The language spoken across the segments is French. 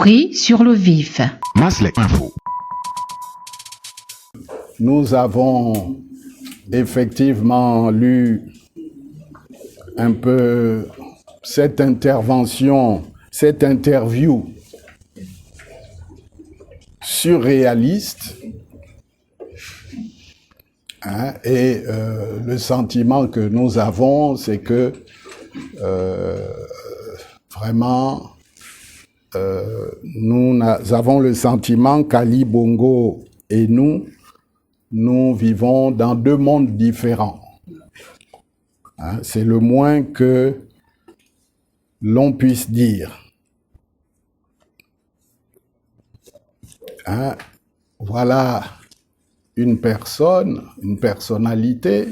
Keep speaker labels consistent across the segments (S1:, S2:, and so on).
S1: Pris sur le vif.
S2: Masley Info.
S3: Nous avons effectivement lu un peu cette intervention, cette interview surréaliste, et le sentiment que nous avons, c'est que vraiment nous avons le sentiment qu'Ali Bongo et nous vivons dans deux mondes différents. C'est le moins que l'on puisse dire. Voilà une personnalité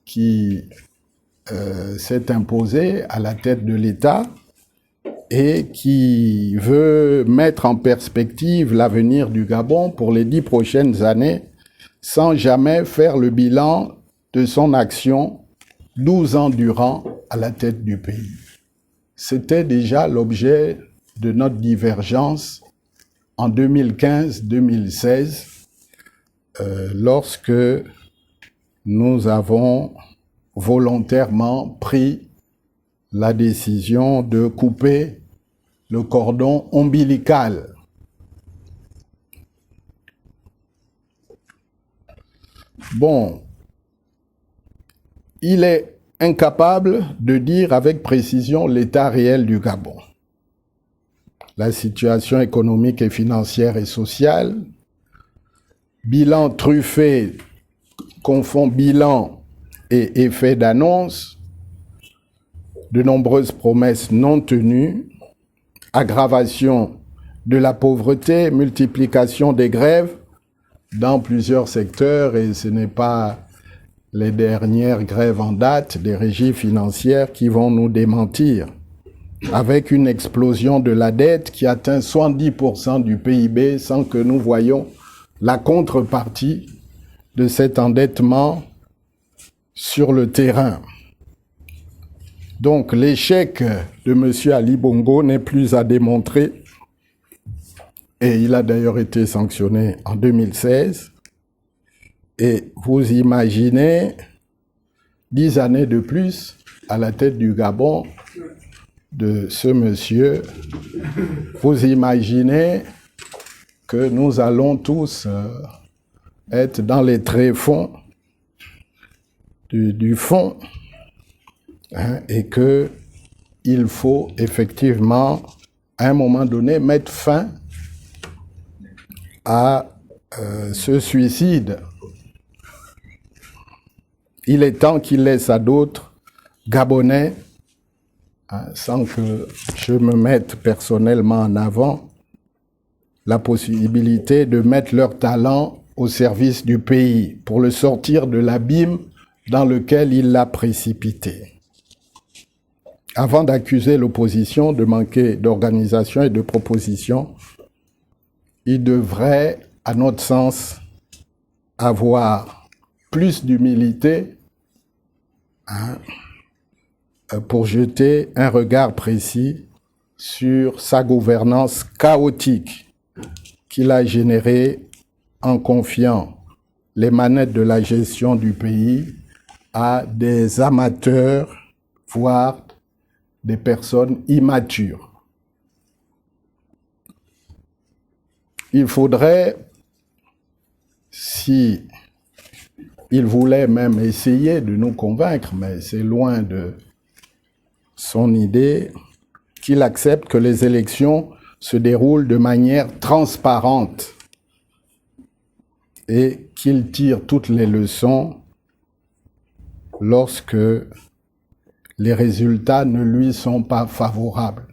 S3: qui s'est imposée à la tête de l'État et qui veut mettre en perspective l'avenir du Gabon pour les 10 prochaines années sans jamais faire le bilan de son action 12 ans durant à la tête du pays. C'était déjà l'objet de notre divergence en 2015-2016, lorsque nous avons volontairement pris la décision de couper le cordon ombilical. Bon, il est incapable de dire avec précision l'état réel du Gabon. La situation économique et financière et sociale, bilan truffé, confond bilan et effet d'annonce, de nombreuses promesses non tenues, aggravation de la pauvreté, multiplication des grèves dans plusieurs secteurs, et ce n'est pas les dernières grèves en date des régies financières qui vont nous démentir, avec une explosion de la dette qui atteint 70% du PIB sans que nous voyions la contrepartie de cet endettement sur le terrain. Donc l'échec de M. Ali Bongo n'est plus à démontrer, et il a d'ailleurs été sanctionné en 2016. Et vous imaginez 10 années de plus à la tête du Gabon de ce monsieur. Vous imaginez que nous allons tous être dans les tréfonds du fond, et que il faut effectivement, à un moment donné, mettre fin à ce suicide. Il est temps qu'il laisse à d'autres Gabonais, sans que je me mette personnellement en avant, la possibilité de mettre leur talent au service du pays pour le sortir de l'abîme dans lequel il l'a précipité. Avant d'accuser l'opposition de manquer d'organisation et de proposition, il devrait, à notre sens, avoir plus d'humilité pour jeter un regard précis sur sa gouvernance chaotique qu'il a générée en confiant les manettes de la gestion du pays à des amateurs, voire des personnes immatures. Il faudrait, si il voulait même essayer de nous convaincre, mais c'est loin de son idée, qu'il accepte que les élections se déroulent de manière transparente et qu'il tire toutes les leçons lorsque les résultats ne lui sont pas favorables.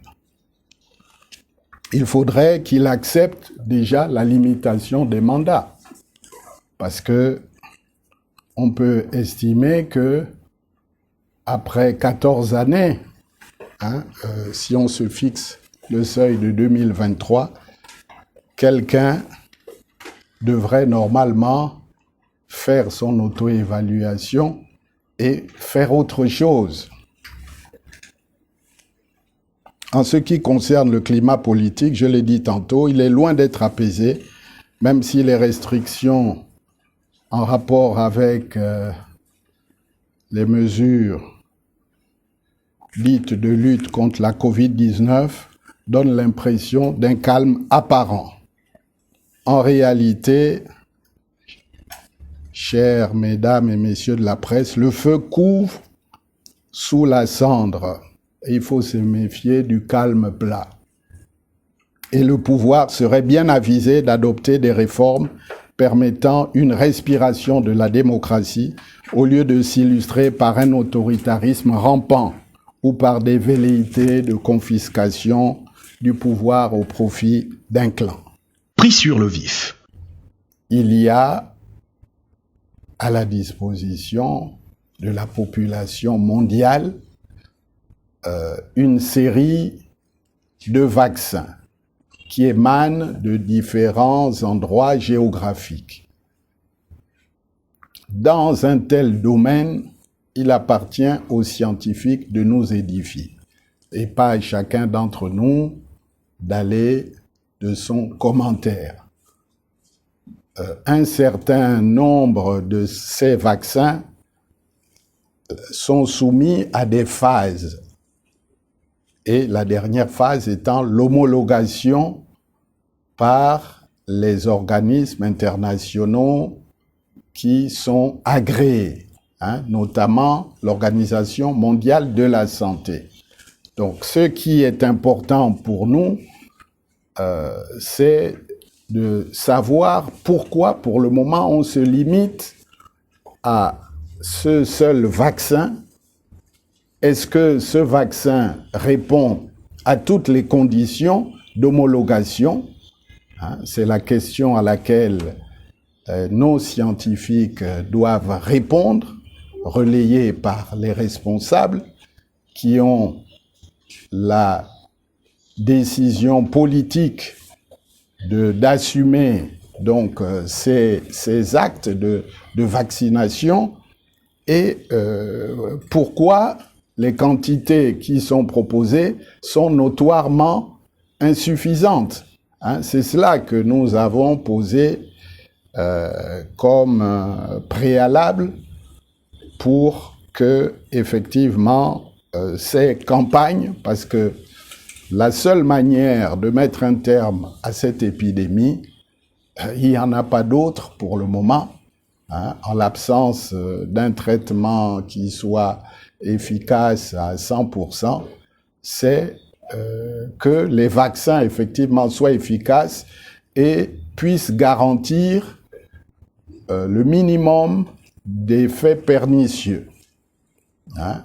S3: Il faudrait qu'il accepte déjà la limitation des mandats, parce que on peut estimer que après 14 années, si on se fixe le seuil de 2023, quelqu'un devrait normalement faire son auto-évaluation et faire autre chose. En ce qui concerne le climat politique, je l'ai dit tantôt, il est loin d'être apaisé, même si les restrictions en rapport avec les mesures dites de lutte contre la Covid-19 donnent l'impression d'un calme apparent. En réalité, chères mesdames et messieurs de la presse, le feu couvre sous la cendre. Il faut se méfier du calme plat. Et le pouvoir serait bien avisé d'adopter des réformes permettant une respiration de la démocratie au lieu de s'illustrer par un autoritarisme rampant ou par des velléités de confiscation du pouvoir au profit d'un clan.
S1: Pris sur le vif.
S3: Il y a à la disposition de la population mondiale une série de vaccins qui émanent de différents endroits géographiques. Dans un tel domaine, il appartient aux scientifiques de nous édifier et pas à chacun d'entre nous d'aller de son commentaire. Un certain nombre de ces vaccins sont soumis à des phases, et la dernière phase étant l'homologation par les organismes internationaux qui sont agréés, notamment l'Organisation mondiale de la santé. Donc, ce qui est important pour nous, c'est de savoir pourquoi, pour le moment, on se limite à ce seul vaccin. Est-ce que ce vaccin répond à toutes les conditions d'homologation? C'est la question à laquelle nos scientifiques doivent répondre, relayés par les responsables qui ont la décision politique d'assumer donc ces actes de vaccination et pourquoi les quantités qui sont proposées sont notoirement insuffisantes. C'est cela que nous avons posé comme préalable pour que, effectivement, ces campagnes, parce que la seule manière de mettre un terme à cette épidémie, il n'y en a pas d'autre pour le moment, en l'absence d'un traitement qui soit efficace à 100%, c'est que les vaccins, effectivement, soient efficaces et puissent garantir le minimum d'effets pernicieux.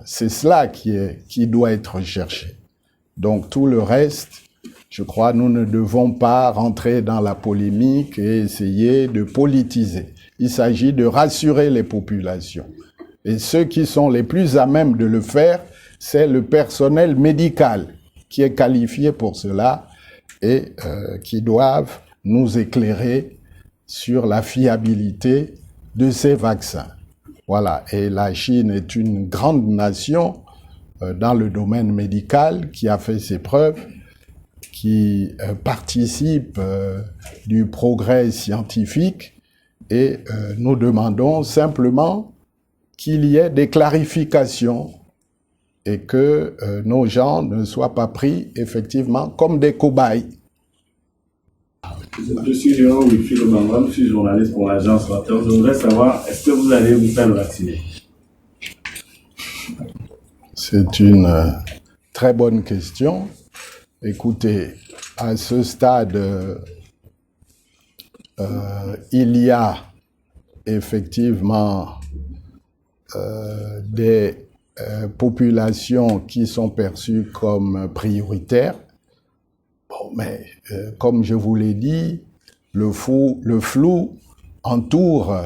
S3: C'est cela qui doit être recherché. Donc tout le reste, je crois, nous ne devons pas rentrer dans la polémique et essayer de politiser. Il s'agit de rassurer les populations. Et ceux qui sont les plus à même de le faire, c'est le personnel médical qui est qualifié pour cela et qui doivent nous éclairer sur la fiabilité de ces vaccins. Voilà. Et la Chine est une grande nation dans le domaine médical qui a fait ses preuves, qui participe du progrès scientifique et nous demandons simplement qu'il y ait des clarifications et que nos gens ne soient pas pris effectivement comme des cobayes.
S2: Je suis Léon Wilfried Obangam, je suis journaliste pour l'agence Reuters. Je voudrais savoir, est-ce que vous allez vous faire vacciner?
S3: C'est une très bonne question. Écoutez, à ce stade, il y a effectivement des populations qui sont perçues comme prioritaires. Bon, mais comme je vous l'ai dit, le flou entoure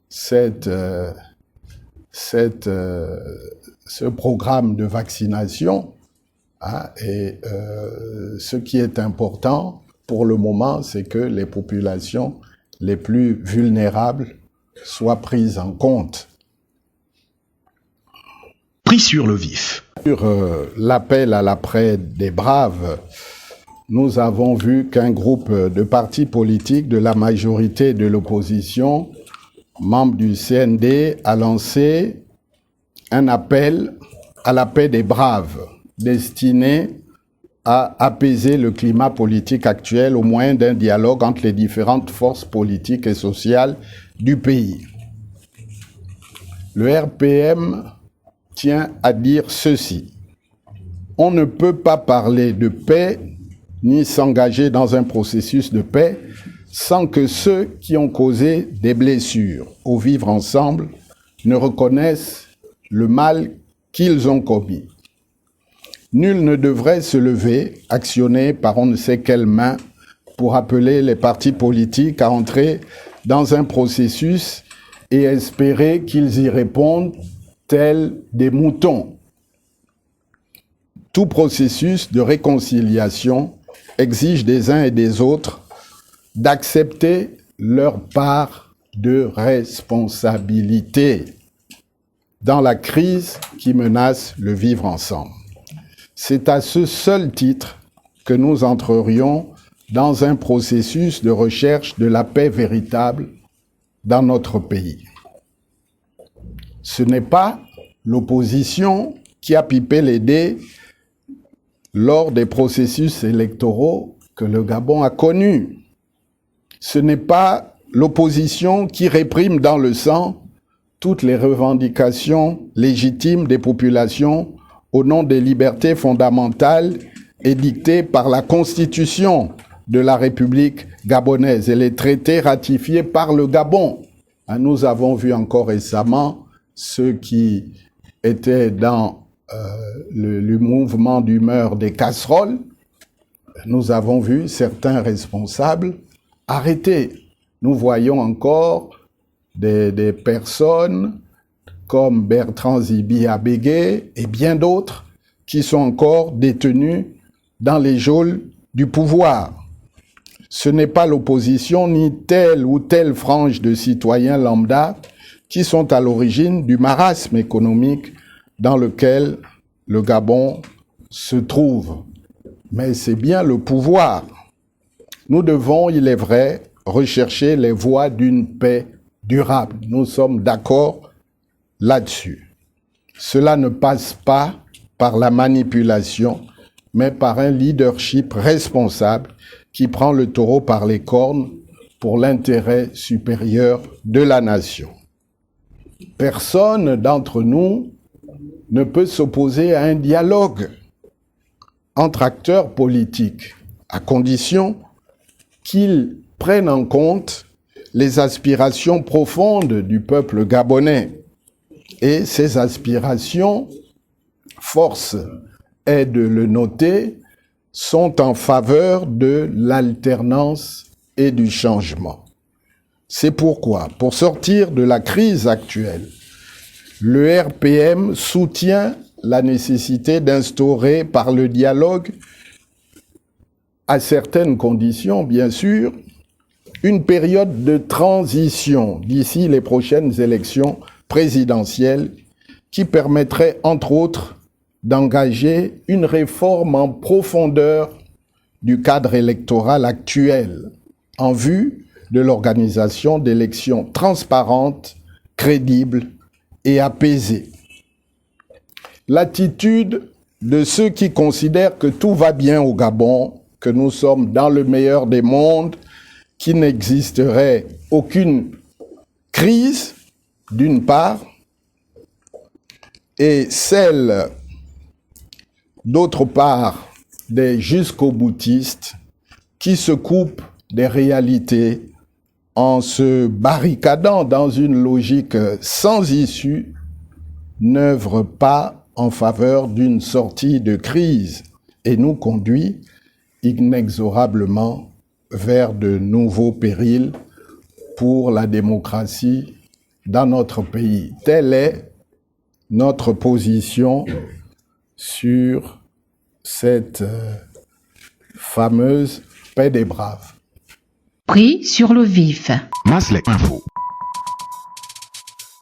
S3: ce programme de vaccination. Et ce qui est important pour le moment, c'est que les populations les plus vulnérables soient prises en compte.
S1: Pris sur le vif.
S3: Sur l'appel à la paix des braves, nous avons vu qu'un groupe de partis politiques de la majorité et de l'opposition, membres du CND, a lancé un appel à la paix des braves, destiné à apaiser le climat politique actuel au moyen d'un dialogue entre les différentes forces politiques et sociales du pays. Le RPM tient à dire ceci. On ne peut pas parler de paix ni s'engager dans un processus de paix sans que ceux qui ont causé des blessures au vivre ensemble ne reconnaissent le mal qu'ils ont commis. Nul ne devrait se lever, actionné par on ne sait quelle main, pour appeler les partis politiques à entrer dans un processus et espérer qu'ils y répondent tels des moutons. Tout processus de réconciliation exige des uns et des autres d'accepter leur part de responsabilité dans la crise qui menace le vivre ensemble. C'est à ce seul titre que nous entrerions dans un processus de recherche de la paix véritable dans notre pays. Ce n'est pas l'opposition qui a pipé les dés lors des processus électoraux que le Gabon a connus. Ce n'est pas l'opposition qui réprime dans le sang toutes les revendications légitimes des populations au nom des libertés fondamentales édictées par la Constitution de la République gabonaise et les traités ratifiés par le Gabon. Nous avons vu encore récemment ceux qui étaient dans le mouvement d'humeur des casseroles. Nous avons vu certains responsables arrêtés. Nous voyons encore des personnes comme Bertrand Zibi Abégué et bien d'autres qui sont encore détenus dans les geôles du pouvoir. Ce n'est pas l'opposition ni telle ou telle frange de citoyens lambda qui sont à l'origine du marasme économique dans lequel le Gabon se trouve. Mais c'est bien le pouvoir. Nous devons, il est vrai, rechercher les voies d'une paix durable. Nous sommes d'accord là-dessus. Cela ne passe pas par la manipulation, mais par un leadership responsable qui prend le taureau par les cornes pour l'intérêt supérieur de la nation. Personne d'entre nous ne peut s'opposer à un dialogue entre acteurs politiques, à condition qu'ils prennent en compte les aspirations profondes du peuple gabonais. Et ces aspirations, force est de le noter, sont en faveur de l'alternance et du changement. C'est pourquoi, pour sortir de la crise actuelle, le RPM soutient la nécessité d'instaurer par le dialogue, à certaines conditions bien sûr, une période de transition d'ici les prochaines élections présidentielle qui permettrait, entre autres, d'engager une réforme en profondeur du cadre électoral actuel en vue de l'organisation d'élections transparentes, crédibles et apaisées. L'attitude de ceux qui considèrent que tout va bien au Gabon, que nous sommes dans le meilleur des mondes, qu'il n'existerait aucune crise, d'une part, et celle, d'autre part, des jusqu'au-boutistes qui se coupent des réalités en se barricadant dans une logique sans issue, n'œuvrent pas en faveur d'une sortie de crise et nous conduit inexorablement vers de nouveaux périls pour la démocratie dans notre pays. Telle est notre position sur cette fameuse paix des braves.
S4: Pris sur le vif.
S1: Maslek Info.